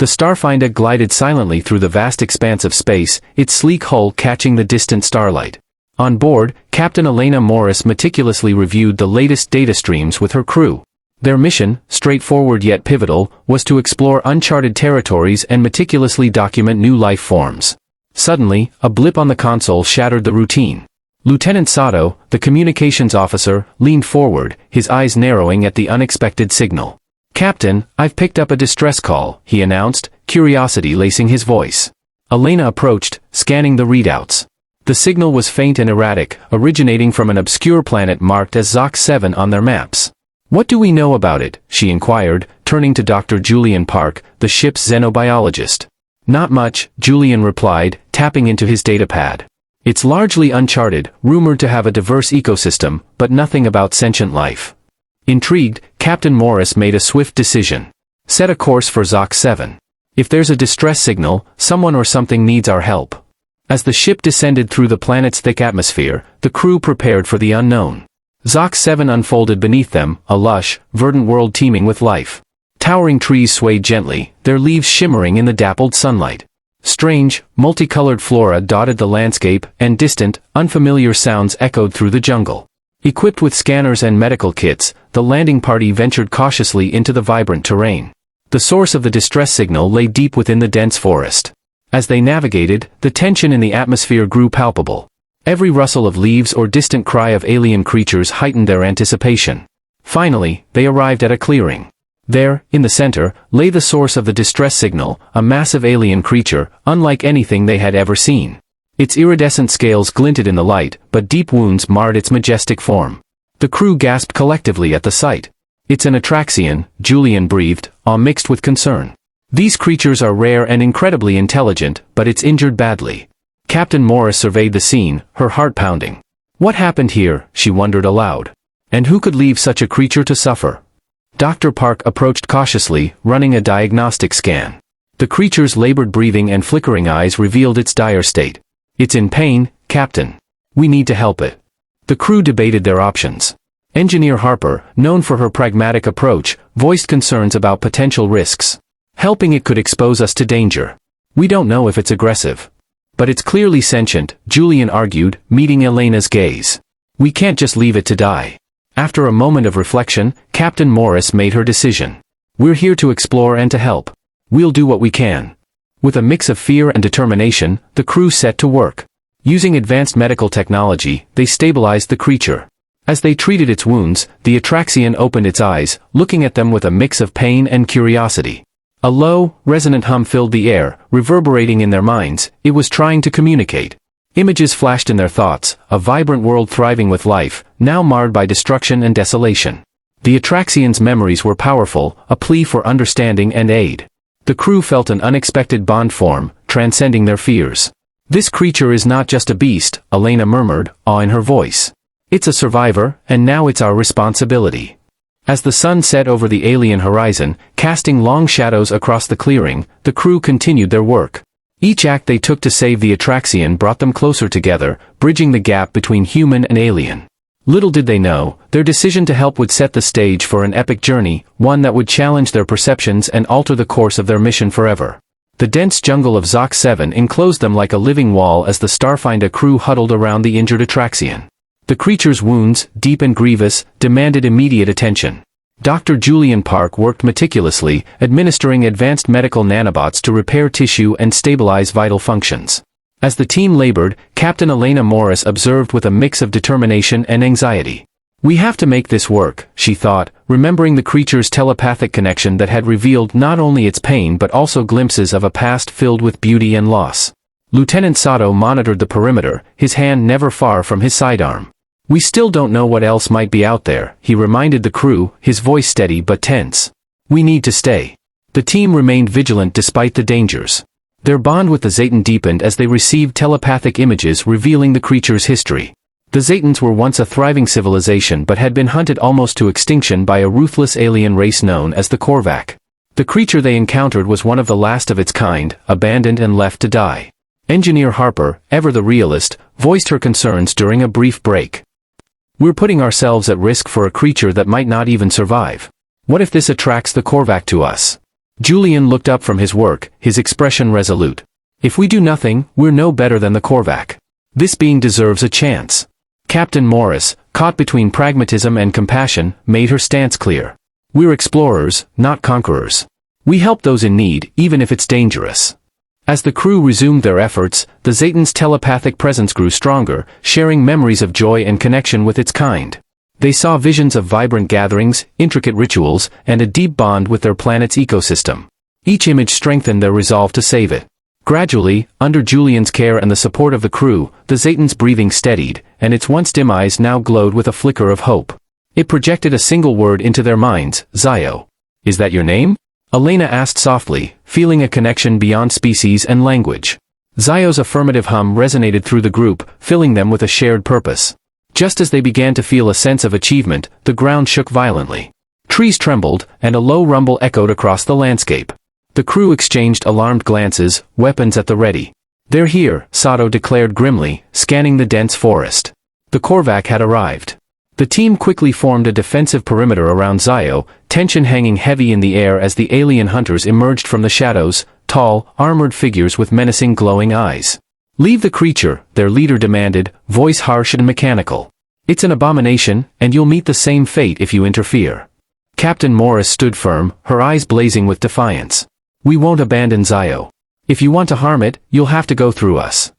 The Starfinder glided silently through the vast expanse of space, its sleek hull catching the distant starlight. On board, Captain Elena Morris meticulously reviewed the latest data streams with her crew. Their mission, straightforward yet pivotal, was to explore uncharted territories and meticulously document new life forms. Suddenly, a blip on the console shattered the routine. Lieutenant Sato, the communications officer, leaned forward, his eyes narrowing at the unexpected signal. "Captain, I've picked up a distress call," he announced, curiosity lacing his voice. Elena approached, scanning the readouts. The signal was faint and erratic, originating from an obscure planet marked as Xock 7 on their maps. "What do we know about it?" she inquired, turning to Dr. Julian Park, the ship's xenobiologist. "Not much," Julian replied, tapping into his datapad. "It's largely uncharted, rumored to have a diverse ecosystem, but nothing about sentient life." Intrigued, Captain Morris made a swift decision. "Set a course for Xock 7. If there's a distress signal, someone or something needs our help." As the ship descended through the planet's thick atmosphere, the crew prepared for the unknown. Xock 7 unfolded beneath them, a lush, verdant world teeming with life. Towering trees swayed gently, their leaves shimmering in the dappled sunlight. Strange, multicolored flora dotted the landscape, and distant, unfamiliar sounds echoed through the jungle. Equipped with scanners and medical kits, the landing party ventured cautiously into the vibrant terrain. The source of the distress signal lay deep within the dense forest. As they navigated, the tension in the atmosphere grew palpable. Every rustle of leaves or distant cry of alien creatures heightened their anticipation. Finally, they arrived at a clearing. There, in the center, lay the source of the distress signal, a massive alien creature, unlike anything they had ever seen. Its iridescent scales glinted in the light, but deep wounds marred its majestic form. The crew gasped collectively at the sight. "It's an Atraxian," Julian breathed, awe mixed with concern. "These creatures are rare and incredibly intelligent, but it's injured badly." Captain Morris surveyed the scene, her heart pounding. What happened here, she wondered aloud. And who could leave such a creature to suffer? Dr. Park approached cautiously, running a diagnostic scan. The creature's labored breathing and flickering eyes revealed its dire state. "It's in pain, Captain. We need to help it." The crew debated their options. Engineer Harper, known for her pragmatic approach, voiced concerns about potential risks. "Helping it could expose us to danger. We don't know if it's aggressive. But it's clearly sentient," Julian argued, meeting Elena's gaze. "We can't just leave it to die." After a moment of reflection, Captain Morris made her decision. "We're here to explore and to help. We'll do what we can." With a mix of fear and determination, the crew set to work. Using advanced medical technology, they stabilized the creature. As they treated its wounds, the Atraxian opened its eyes, looking at them with a mix of pain and curiosity. A low, resonant hum filled the air, reverberating in their minds. It was trying to communicate. Images flashed in their thoughts, a vibrant world thriving with life, now marred by destruction and desolation. The Atraxian's memories were powerful, a plea for understanding and aid. The crew felt an unexpected bond form, transcending their fears. "This creature is not just a beast," Elena murmured, awe in her voice. "It's a survivor, and now it's our responsibility." As the sun set over the alien horizon, casting long shadows across the clearing, the crew continued their work. Each act they took to save the Atraxian brought them closer together, bridging the gap between human and alien. Little did they know, their decision to help would set the stage for an epic journey, one that would challenge their perceptions and alter the course of their mission forever. The dense jungle of Xock 7 enclosed them like a living wall as the Starfinder crew huddled around the injured Atraxian. The creature's wounds, deep and grievous, demanded immediate attention. Dr. Julian Park worked meticulously, administering advanced medical nanobots to repair tissue and stabilize vital functions. As the team labored, Captain Elena Morris observed with a mix of determination and anxiety. "We have to make this work," she thought, remembering the creature's telepathic connection that had revealed not only its pain but also glimpses of a past filled with beauty and loss. Lieutenant Sato monitored the perimeter, his hand never far from his sidearm. "We still don't know what else might be out there," he reminded the crew, his voice steady but tense. "We need to stay." The team remained vigilant despite the dangers. Their bond with the Zetan deepened as they received telepathic images revealing the creature's history. The Zetans were once a thriving civilization but had been hunted almost to extinction by a ruthless alien race known as the Corvac. The creature they encountered was one of the last of its kind, abandoned and left to die. Engineer Harper, ever the realist, voiced her concerns during a brief break. "We're putting ourselves at risk for a creature that might not even survive. What if this attracts the Corvac to us? Julian looked up from his work, his expression resolute. If we do nothing, we're no better than the Corvac. This being deserves a chance. Captain Morris, caught between pragmatism and compassion, made her stance clear. We're explorers, not conquerors. We help those in need, even if it's dangerous. As the crew resumed their efforts, the Zetan's telepathic presence grew stronger, sharing memories of joy and connection with its kind. They saw visions of vibrant gatherings, intricate rituals, and a deep bond with their planet's ecosystem. Each image strengthened their resolve to save it. Gradually, under Julian's care and the support of the crew, the Zetan's breathing steadied, and its once dim eyes now glowed with a flicker of hope. It projected a single word into their minds, Zio. Is that your name? Elena asked softly, feeling a connection beyond species and language. Zio's affirmative hum resonated through the group, filling them with a shared purpose. Just as they began to feel a sense of achievement, the ground shook violently. Trees trembled, and a low rumble echoed across the landscape. The crew exchanged alarmed glances, weapons at the ready. They're here, Sato declared grimly, scanning the dense forest. The Corvac had arrived. The team quickly formed a defensive perimeter around Zio, tension hanging heavy in the air as the alien hunters emerged from the shadows, tall, armored figures with menacing glowing eyes. Leave the creature, their leader demanded, voice harsh and mechanical. It's an abomination, and you'll meet the same fate if you interfere. Captain Morris stood firm, her eyes blazing with defiance. We won't abandon Zio. If you want to harm it, you'll have to go through us.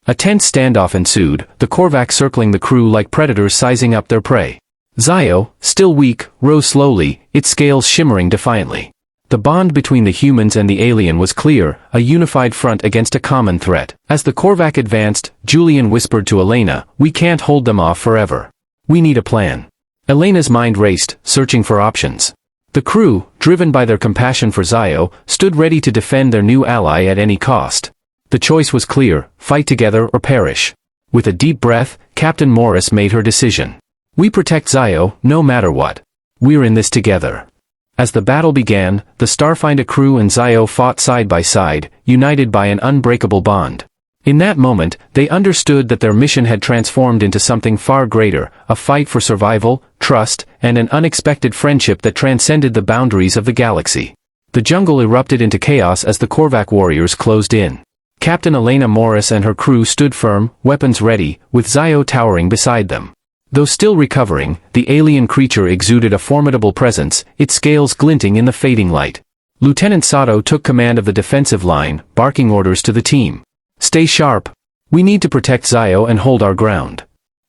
A tense standoff ensued, the Corvac circling the crew like predators sizing up their prey. Zio, still weak, rose slowly, its scales shimmering defiantly. The bond between the humans and the alien was clear, a unified front against a common threat. As the Corvac advanced, Julian whispered to Elena, "We can't hold them off forever. We need a plan." Elena's mind raced, searching for options. The crew, driven by their compassion for Zio, stood ready to defend their new ally at any cost. The choice was clear, fight together or perish. With a deep breath, Captain Morris made her decision. We protect Zio, no matter what. We're in this together. As the battle began, the Starfinder crew and Zio fought side by side, united by an unbreakable bond. In that moment, they understood that their mission had transformed into something far greater, a fight for survival, trust, and an unexpected friendship that transcended the boundaries of the galaxy. The jungle erupted into chaos as the Corvac warriors closed in. Captain Elena Morris and her crew stood firm, weapons ready, with Zio towering beside them. Though still recovering, the alien creature exuded a formidable presence, its scales glinting in the fading light. Lieutenant Sato took command of the defensive line, barking orders to the team. Stay sharp. We need to protect Zio and hold our ground.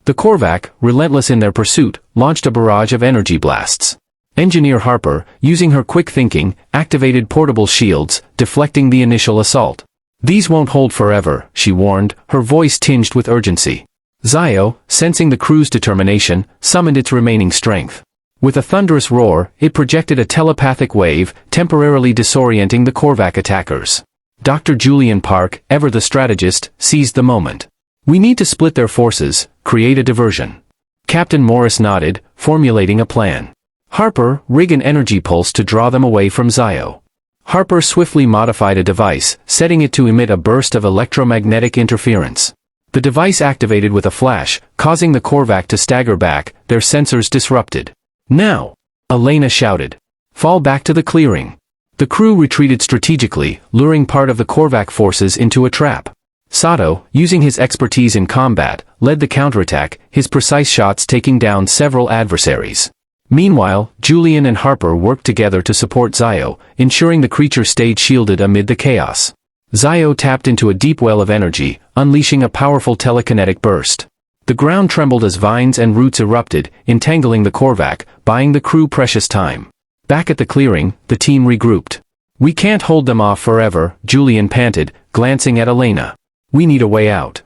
The Corvac, relentless in their pursuit, launched a barrage of energy blasts. Engineer Harper, using her quick thinking, activated portable shields, deflecting the initial assault. These won't hold forever, she warned, her voice tinged with urgency. Zio, sensing the crew's determination, summoned its remaining strength. With a thunderous roar, it projected a telepathic wave, temporarily disorienting the Corvac attackers. Dr. Julian Park, ever the strategist, seized the moment. We need to split their forces, create a diversion. Captain Morris nodded, formulating a plan. Harper, rig an energy pulse to draw them away from Zio. Harper swiftly modified a device, setting it to emit a burst of electromagnetic interference. The device activated with a flash, causing the Corvac to stagger back, their sensors disrupted. Now! Elena shouted. Fall back to the clearing. The crew retreated strategically, luring part of the Corvac forces into a trap. Sato, using his expertise in combat, led the counterattack, his precise shots taking down several adversaries. Meanwhile, Julian and Harper worked together to support Zio, ensuring the creature stayed shielded amid the chaos. Zio tapped into a deep well of energy, unleashing a powerful telekinetic burst. The ground trembled as vines and roots erupted, entangling the Corvac, buying the crew precious time. Back at the clearing, the team regrouped. We can't hold them off forever, Julian panted, glancing at Elena. We need a way out.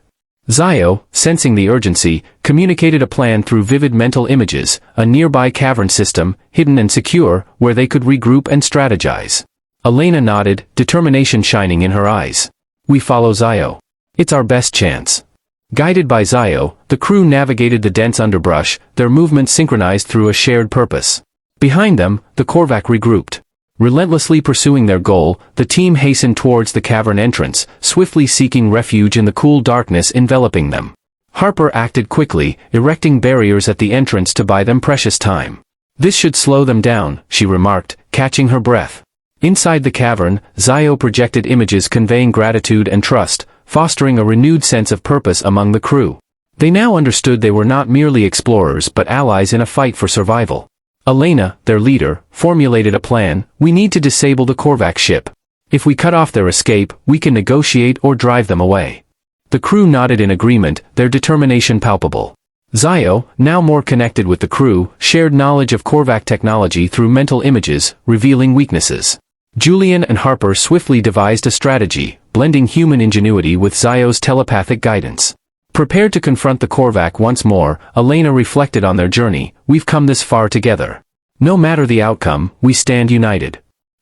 Zio, sensing the urgency, communicated a plan through vivid mental images, a nearby cavern system, hidden and secure, where they could regroup and strategize. Elena nodded, determination shining in her eyes. We follow Zio. It's our best chance. Guided by Zio, the crew navigated the dense underbrush, their movements synchronized through a shared purpose. Behind them, the Corvac regrouped. Relentlessly pursuing their goal, the team hastened towards the cavern entrance, swiftly seeking refuge in the cool darkness enveloping them. Harper acted quickly, erecting barriers at the entrance to buy them precious time. This should slow them down, she remarked, catching her breath. Inside the cavern, Zio projected images conveying gratitude and trust, fostering a renewed sense of purpose among the crew. They now understood they were not merely explorers but allies in a fight for survival. Elena, their leader, formulated a plan: we need to disable the Corvac ship. If we cut off their escape, we can negotiate or drive them away. The crew nodded in agreement, their determination palpable. Zio, now more connected with the crew, shared knowledge of Corvac technology through mental images, revealing weaknesses. Julian and Harper swiftly devised a strategy, blending human ingenuity with Zio's telepathic guidance. Prepared to confront the Corvac once more, Elena reflected on their journey: we've come this far together. No matter the outcome, we stand united.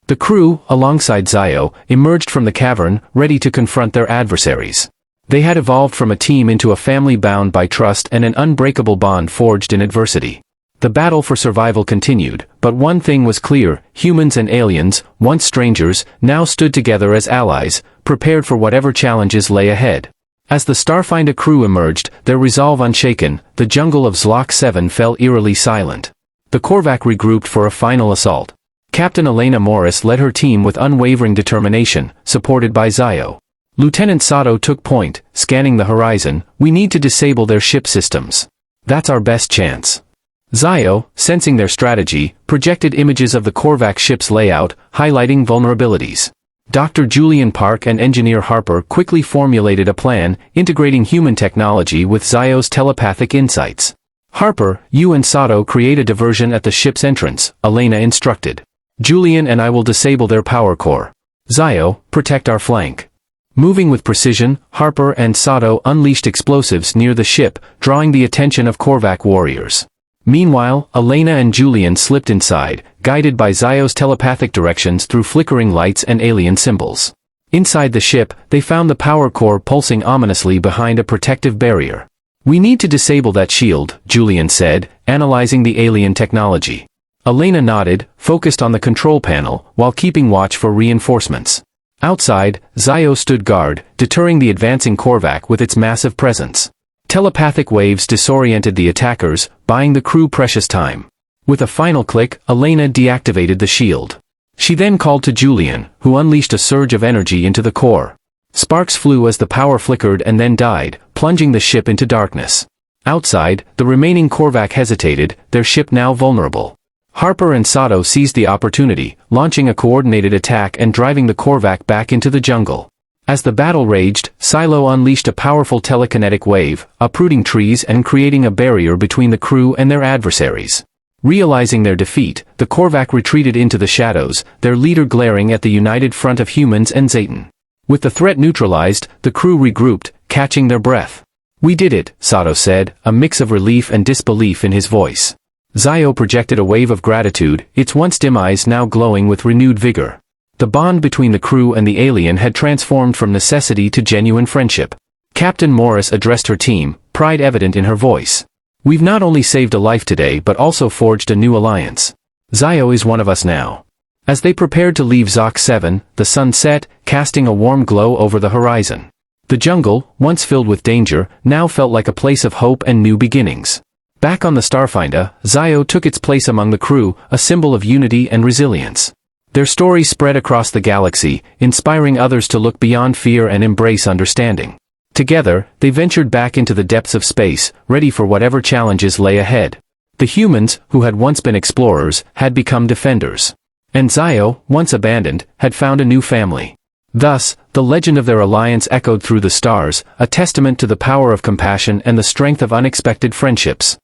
The crew, alongside Zio, emerged from the cavern, ready to confront their adversaries. They had evolved from a team into a family bound by trust and an unbreakable bond forged in adversity. The battle for survival continued, but one thing was clear: humans and aliens, once strangers, now stood together as allies, prepared for whatever challenges lay ahead. As the Starfinder crew emerged, their resolve unshaken, the jungle of Xock 7 fell eerily silent. The Corvac regrouped for a final assault. Captain Elena Morris led her team with unwavering determination, supported by Zio. Lieutenant Sato took point, scanning the horizon: we need to disable their ship systems. That's our best chance. Zio, sensing their strategy, projected images of the Corvac ship's layout, highlighting vulnerabilities. Dr. Julian Park and Engineer Harper quickly formulated a plan, integrating human technology with Zio's telepathic insights. Harper, you and Sato create a diversion at the ship's entrance, Elena instructed. Julian and I will disable their power core. Zio, protect our flank. Moving with precision, Harper and Sato unleashed explosives near the ship, drawing the attention of Corvac warriors. Meanwhile, Elena and Julian slipped inside, guided by Zio's telepathic directions through flickering lights and alien symbols. Inside the ship, they found the power core pulsing ominously behind a protective barrier. We need to disable that shield, Julian said, analyzing the alien technology. Elena nodded, focused on the control panel, while keeping watch for reinforcements. Outside, Zio stood guard, deterring the advancing Corvac with its massive presence. Telepathic waves disoriented the attackers, buying the crew precious time. With a final click, Elena deactivated the shield. She then called to Julian, who unleashed a surge of energy into the core. Sparks flew as the power flickered and then died, plunging the ship into darkness. Outside, the remaining Corvac hesitated, their ship now vulnerable. Harper and Sato seized the opportunity, launching a coordinated attack and driving the Corvac back into the jungle. As the battle raged, Silo unleashed a powerful telekinetic wave, uprooting trees and creating a barrier between the crew and their adversaries. Realizing their defeat, the Corvac retreated into the shadows, their leader glaring at the united front of humans and Zayton. With the threat neutralized, the crew regrouped, catching their breath. We did it, Sato said, a mix of relief and disbelief in his voice. Zio projected a wave of gratitude, its once dim eyes now glowing with renewed vigor. The bond between the crew and the alien had transformed from necessity to genuine friendship. Captain Morris addressed her team, pride evident in her voice. We've not only saved a life today but also forged a new alliance. Zio is one of us now. As they prepared to leave Xock 7, the sun set, casting a warm glow over the horizon. The jungle, once filled with danger, now felt like a place of hope and new beginnings. Back on the Starfinder, Zio took its place among the crew, a symbol of unity and resilience. Their story spread across the galaxy, inspiring others to look beyond fear and embrace understanding. Together, they ventured back into the depths of space, ready for whatever challenges lay ahead. The humans, who had once been explorers, had become defenders. And Zio, once abandoned, had found a new family. Thus, the legend of their alliance echoed through the stars, a testament to the power of compassion and the strength of unexpected friendships.